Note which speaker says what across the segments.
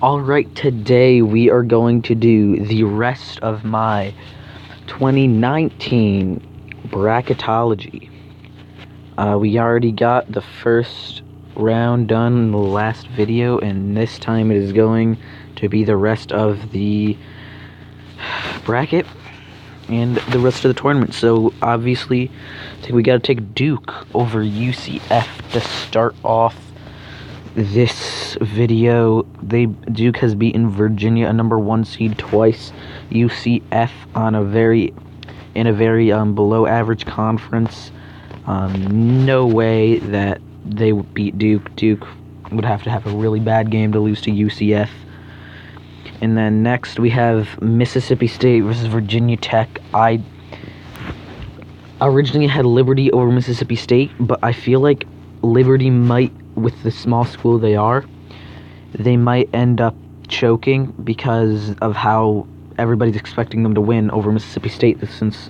Speaker 1: Alright, today we are going to do the rest of my 2019 bracketology. We already got the first round done in the last video, and this time it is going to be the rest of the bracket and the rest of the tournament. So obviously, I think we got to take Duke over UCF to start off this video. Duke has beaten Virginia, a number 1 seed, twice. UCF on a very below average conference. No way that they would beat Duke. Duke would have to have a really bad game to lose to UCF. And then next we have Mississippi State versus Virginia Tech. I originally had Liberty over Mississippi State, but I feel like Liberty might, with the small school they might end up choking because of how everybody's expecting them to win over Mississippi State, since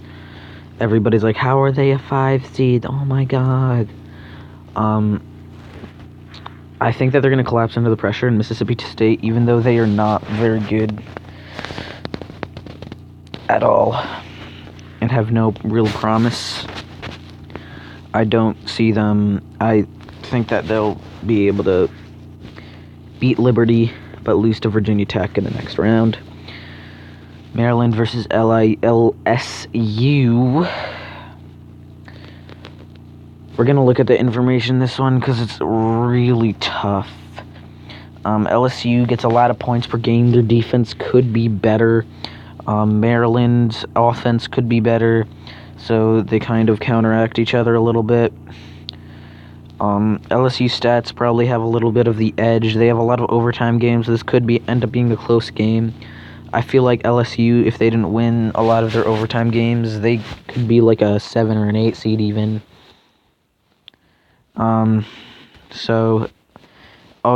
Speaker 1: everybody's like, how are they a 5 seed? Oh my god. I think that they're going to collapse under the pressure in Mississippi State, even though they are not very good at all and have no real promise. I don't see them. I think that they'll be able to beat Liberty, but lose to Virginia Tech in the next round. Maryland versus LSU. We're going to look at the information this one because it's really tough. LSU gets a lot of points per game. Their defense could be better. Maryland's offense could be better. So they kind of counteract each other a little bit. LSU stats probably have a little bit of the edge. They have a lot of overtime games. This could end up being a close game. I feel like LSU, if they didn't win a lot of their overtime games, they could be like a 7 or an 8 seed even. Oh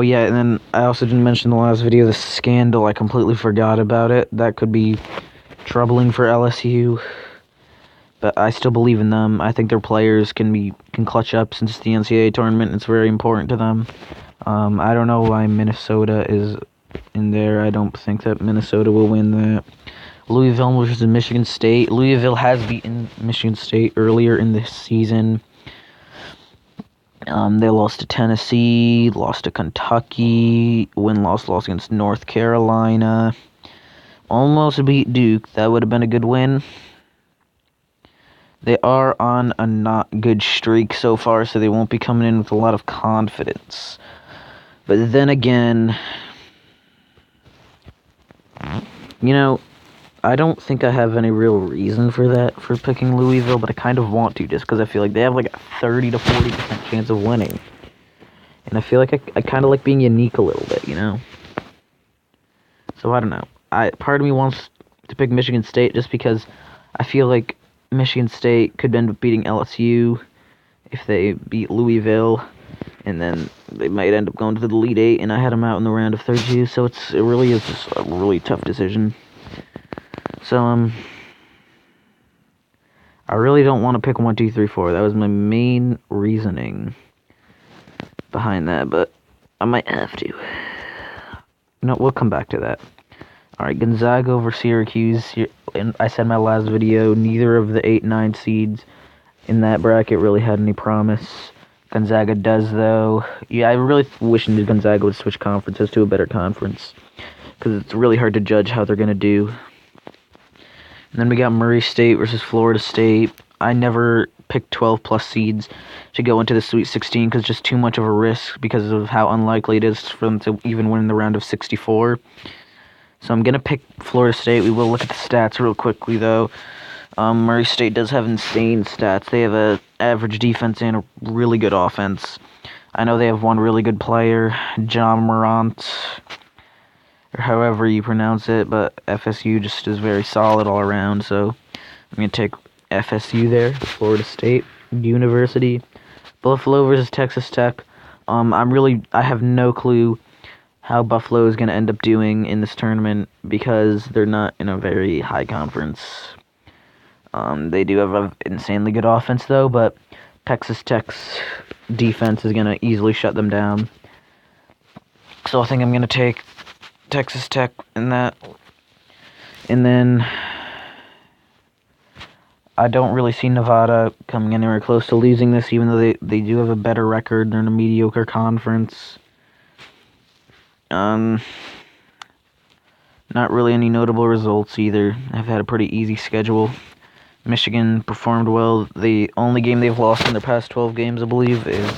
Speaker 1: yeah, and then I also didn't mention in the last video the scandal. I completely forgot about it. That could be troubling for LSU. But I still believe in them. I think their players can clutch up since it's the NCAA tournament. It's very important to them. I don't know why Minnesota is in there. I don't think that Minnesota will win that. Louisville versus Michigan State. Louisville has beaten Michigan State earlier in this season. They lost to Tennessee, lost to Kentucky, lost against North Carolina. Almost beat Duke. That would have been a good win. They are on a not good streak so far, so they won't be coming in with a lot of confidence. But then again, I don't think I have any real reason for picking Louisville, but I kind of want to, just because I feel like they have like a 30 to 40% chance of winning. And I feel like I kind of like being unique a little bit, So I don't know. Part of me wants to pick Michigan State just because I feel like Michigan State could end up beating LSU if they beat Louisville, and then they might end up going to the Elite Eight, and I had them out in the round of 32, so it really is just a really tough decision. So, I really don't want to pick 1, 2, 3, 4. That was my main reasoning behind that, but I might have to. We'll come back to that. Alright, Gonzaga over Syracuse. And I said in my last video, neither of the 8 and 9 seeds in that bracket really had any promise. Gonzaga does, though. Yeah, I really wish Gonzaga would switch conferences to a better conference, because it's really hard to judge how they're going to do. And then we got Murray State versus Florida State. I never picked 12-plus seeds to go into the Sweet 16 because it's just too much of a risk because of how unlikely it is for them to even win in the round of 64. So I'm going to pick Florida State. We will look at the stats real quickly, though. Murray State does have insane stats. They have an average defense and a really good offense. I know they have one really good player, John Morant, or however you pronounce it, but FSU just is very solid all around, so I'm going to take FSU there, Florida State University. Buffalo versus Texas Tech. I have no clue how Buffalo is going to end up doing in this tournament because they're not in a very high conference. They do have an insanely good offense, though, but Texas Tech's defense is going to easily shut them down. So I think I'm going to take Texas Tech in that. And then I don't really see Nevada coming anywhere close to losing this, even though they do have a better record. They're in a mediocre conference. Not really any notable results either. I've had a pretty easy schedule. Michigan performed well. The only game they've lost in their past 12 games, I believe, is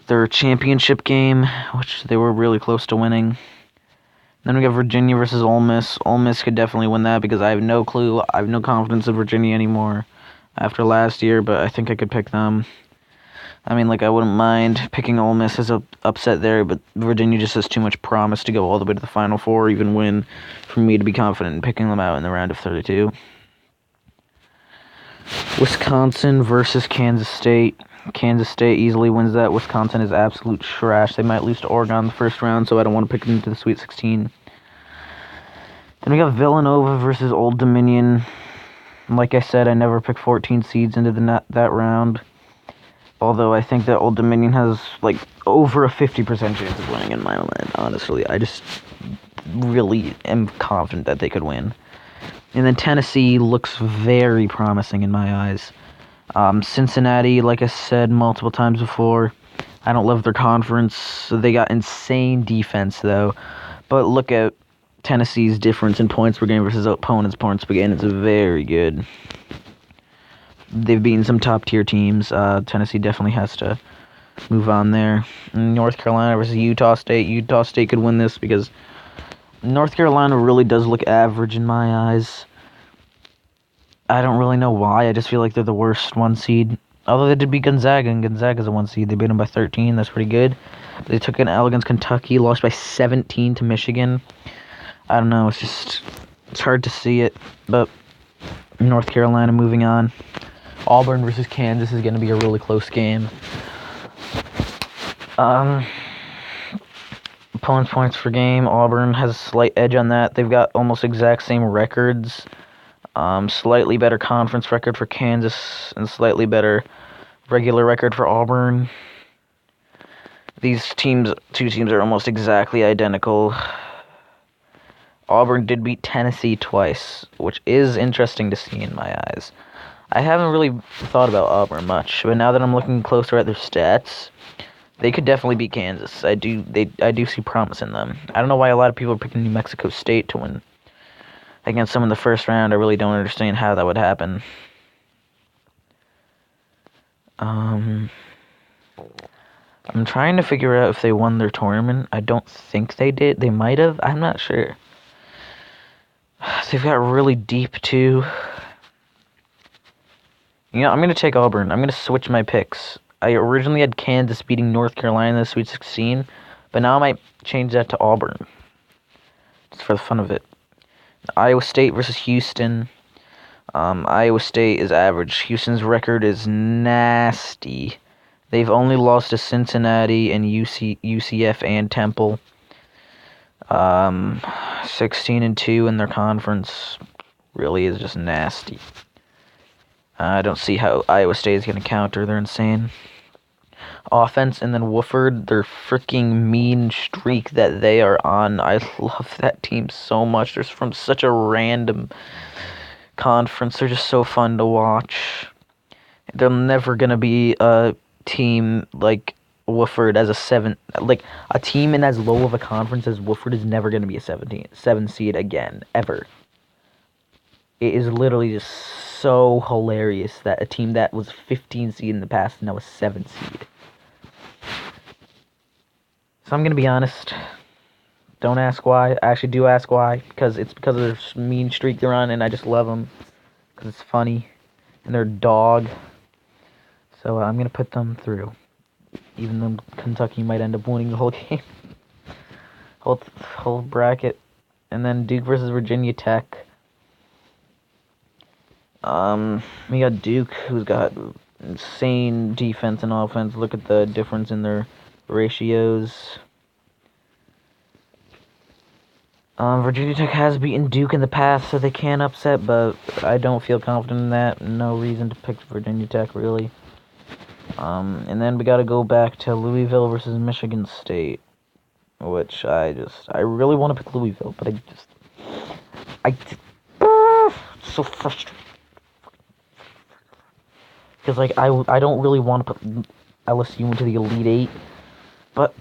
Speaker 1: their championship game, which they were really close to winning. Then we got Virginia versus Ole Miss. Ole Miss could definitely win that because I have no clue. I have no confidence in Virginia anymore after last year, but I think I could pick them. I mean, like, I wouldn't mind picking Ole Miss as a upset there, but Virginia just has too much promise to go all the way to the Final Four or even win for me to be confident in picking them out in the round of 32. Wisconsin versus Kansas State. Kansas State easily wins that. Wisconsin is absolute trash. They might lose to Oregon in the first round, so I don't want to pick them into the Sweet 16. Then we got Villanova versus Old Dominion. Like I said, I never pick 14 seeds into that round. Although I think that Old Dominion has, like, over a 50% chance of winning in my mind, honestly. I just really am confident that they could win. And then Tennessee looks very promising in my eyes. Cincinnati, like I said multiple times before, I don't love their conference. They got insane defense, though. But look at Tennessee's difference in points per game versus opponents' points per game. It's very good. They've beaten some top-tier teams. Tennessee definitely has to move on there. North Carolina versus Utah State. Utah State could win this because North Carolina really does look average in my eyes. I don't really know why. I just feel like they're the worst one seed. Although they did beat Gonzaga, and Gonzaga's a one seed. They beat them by 13. That's pretty good. They took an L against Kentucky, lost by 17 to Michigan. I don't know. It's hard to see it. But North Carolina moving on. Auburn versus Kansas is going to be a really close game. Opponents' points per game. Auburn has a slight edge on that. They've got almost exact same records. Slightly better conference record for Kansas and slightly better regular record for Auburn. These two teams are almost exactly identical. Auburn did beat Tennessee twice, which is interesting to see in my eyes. I haven't really thought about Auburn much, but now that I'm looking closer at their stats, they could definitely beat Kansas. I do see promise in them. I don't know why a lot of people are picking New Mexico State to win against them in the first round. I really don't understand how that would happen. I'm trying to figure out if they won their tournament. I don't think they did. They might have. I'm not sure. They've got really deep, too. You know, I'm going to take Auburn. I'm going to switch my picks. I originally had Kansas beating North Carolina in the Sweet 16, but now I might change that to Auburn. Just for the fun of it. Iowa State versus Houston. Iowa State is average. Houston's record is nasty. They've only lost to Cincinnati and UCF and Temple. 16-2 in their conference really is just nasty. I don't see how Iowa State is going to counter. They're insane. Offense, and then Wofford, their freaking mean streak that they are on. I love that team so much. They're from such a random conference. They're just so fun to watch. They're never going to be a team like Wofford as a 7. Like, a team in as low of a conference as Wofford is never going to be a 7 seed again, ever. It is literally just so hilarious that a team that was 15 seed in the past is now a 7 seed. So I'm going to be honest. Don't ask why. I actually do ask why. Because it's because of their mean streak they're on, and I just love them. Because it's funny. And they're a dog. So I'm going to put them through. Even though Kentucky might end up winning the whole game. whole bracket. And then Duke versus Virginia Tech. We got Duke, who's got insane defense and offense. Look at the difference in their ratios. Virginia Tech has beaten Duke in the past, so they can upset, but I don't feel confident in that. No reason to pick Virginia Tech, really. And then we gotta go back to Louisville versus Michigan State. which I really want to pick Louisville, but it's so frustrating. Because, like, I don't really want to put LSU into the Elite Eight, but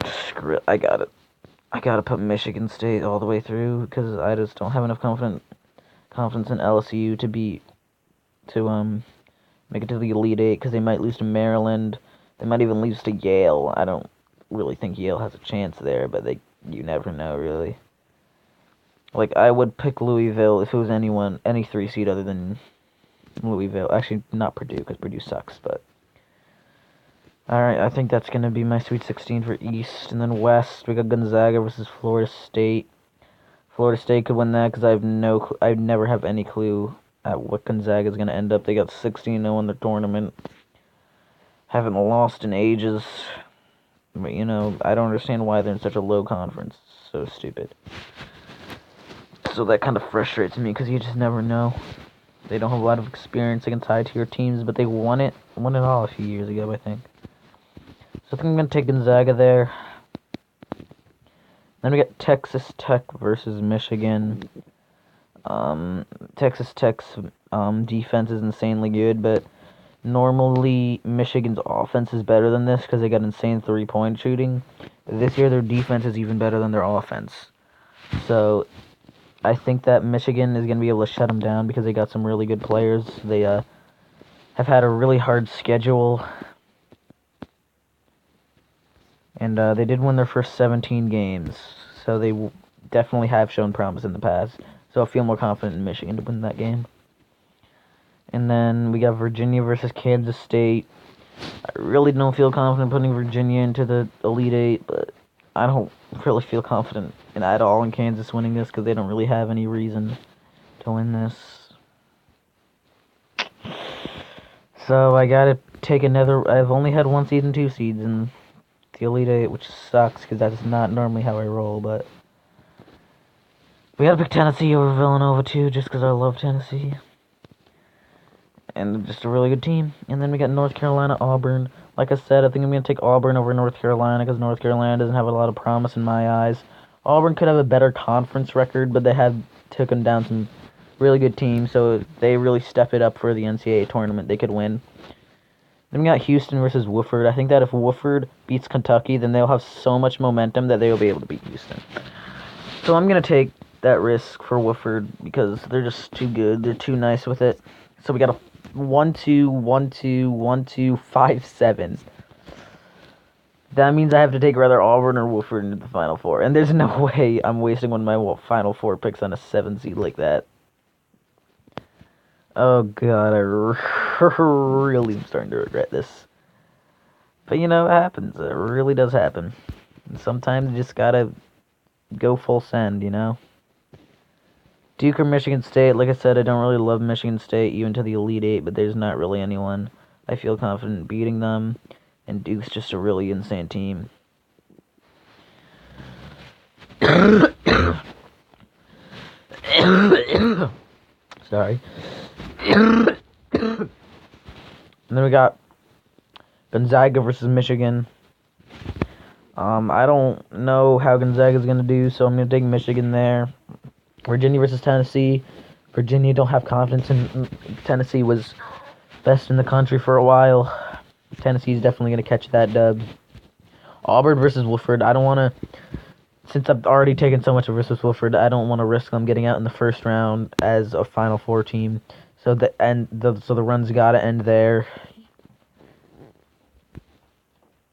Speaker 1: screw it, I gotta put Michigan State all the way through, because I just don't have enough confidence in LSU to make it to the Elite Eight, because they might lose to Maryland, they might even lose to Yale. I don't really think Yale has a chance there, but you never know, really. Like, I would pick Louisville if it was any 3 seed other than Louisville. Actually, not Purdue, because Purdue sucks, but... Alright, I think that's going to be my Sweet 16 for East. And then West, we got Gonzaga versus Florida State. Florida State could win that, because I never have any clue at what Gonzaga is going to end up. They got 16-0 in the tournament. Haven't lost in ages. But, you know, I don't understand why they're in such a low conference. So stupid. So that kind of frustrates me, because you just never know. They don't have a lot of experience against high-tier teams, but they won it all a few years ago, I think. So I think I'm going to take Gonzaga there. Then we got Texas Tech versus Michigan. Texas Tech's defense is insanely good, but normally Michigan's offense is better than this because they got insane three-point shooting. But this year their defense is even better than their offense. So I think that Michigan is going to be able to shut them down because they got some really good players. They have had a really hard schedule. And they did win their first 17 games. So they definitely have shown promise in the past. So I feel more confident in Michigan to win that game. And then we got Virginia versus Kansas State. I really don't feel confident putting Virginia into the Elite Eight, but I don't really feel confident at all in Kansas winning this because they don't really have any reason to win this. So I gotta take another. I've only had 1 seed and 2 seeds in the Elite Eight, which sucks because that's not normally how I roll, but we gotta pick Tennessee over Villanova too, just because I love Tennessee. And just a really good team. And then we got North Carolina, Auburn. Like I said, I think I'm going to take Auburn over North Carolina because North Carolina doesn't have a lot of promise in my eyes. Auburn could have a better conference record, but they have taken down some really good teams, so if they really step it up for the NCAA tournament, they could win. Then we got Houston versus Wofford. I think that if Wofford beats Kentucky, then they'll have so much momentum that they'll be able to beat Houston. So I'm going to take that risk for Wofford because they're just too good. They're too nice with it. So we got a 1-2, 1-2, 1-2, 5-7. That means I have to take rather Auburn or Wofford into the Final Four. And there's no way I'm wasting one of my Final Four picks on a 7 seed like that. Oh god, I really am starting to regret this. But you know, it happens. It really does happen. And sometimes you just gotta go full send, you know? Duke or Michigan State, like I said, I don't really love Michigan State, even to the Elite Eight, but there's not really anyone I feel confident beating them, and Duke's just a really insane team. Sorry. And then we got Gonzaga versus Michigan. I don't know how Gonzaga's going to do, so I'm going to take Michigan there. Virginia versus Tennessee. Virginia don't have confidence in Tennessee was best in the country for a while. Tennessee's definitely going to catch that dub. Auburn versus Wofford. I don't want to, since I've already taken so much versus Wofford, I don't want to risk them getting out in the first round as a Final Four team. So the run's got to end there.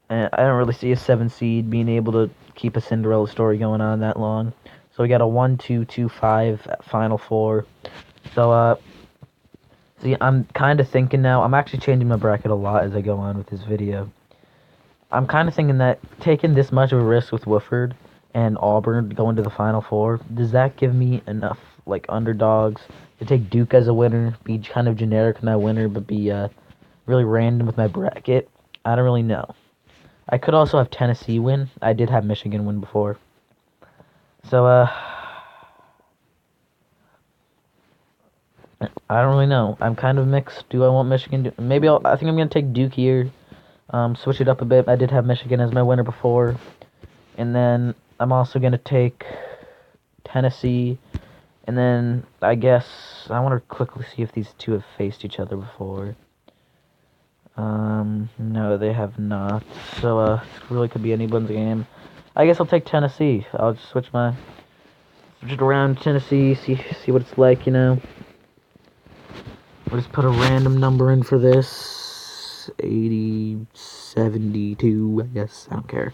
Speaker 1: And I don't really see a 7 seed being able to keep a Cinderella story going on that long. So we got a 1-2-2-5 Final Four. So, see, I'm kind of thinking now, I'm actually changing my bracket a lot as I go on with this video. I'm kind of thinking that taking this much of a risk with Wofford and Auburn going to the Final Four, does that give me enough, like, underdogs to take Duke as a winner, be kind of generic in that winner, but be really random with my bracket? I don't really know. I could also have Tennessee win. I did have Michigan win before. So, I don't really know. I'm kind of mixed. Do I want Michigan? Maybe I think I'm going to take Duke here. Switch it up a bit. I did have Michigan as my winner before. And then I'm also going to take Tennessee. And then I guess I want to quickly see if these two have faced each other before. No, they have not. So, it really could be anyone's game. I guess I'll take Tennessee. I'll just switch it around Tennessee, see what it's like, you know. I'll just put a random number in for this. 80, 72, I guess. I don't care.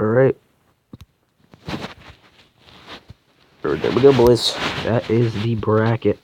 Speaker 1: Alright. There we go, boys. That is the bracket.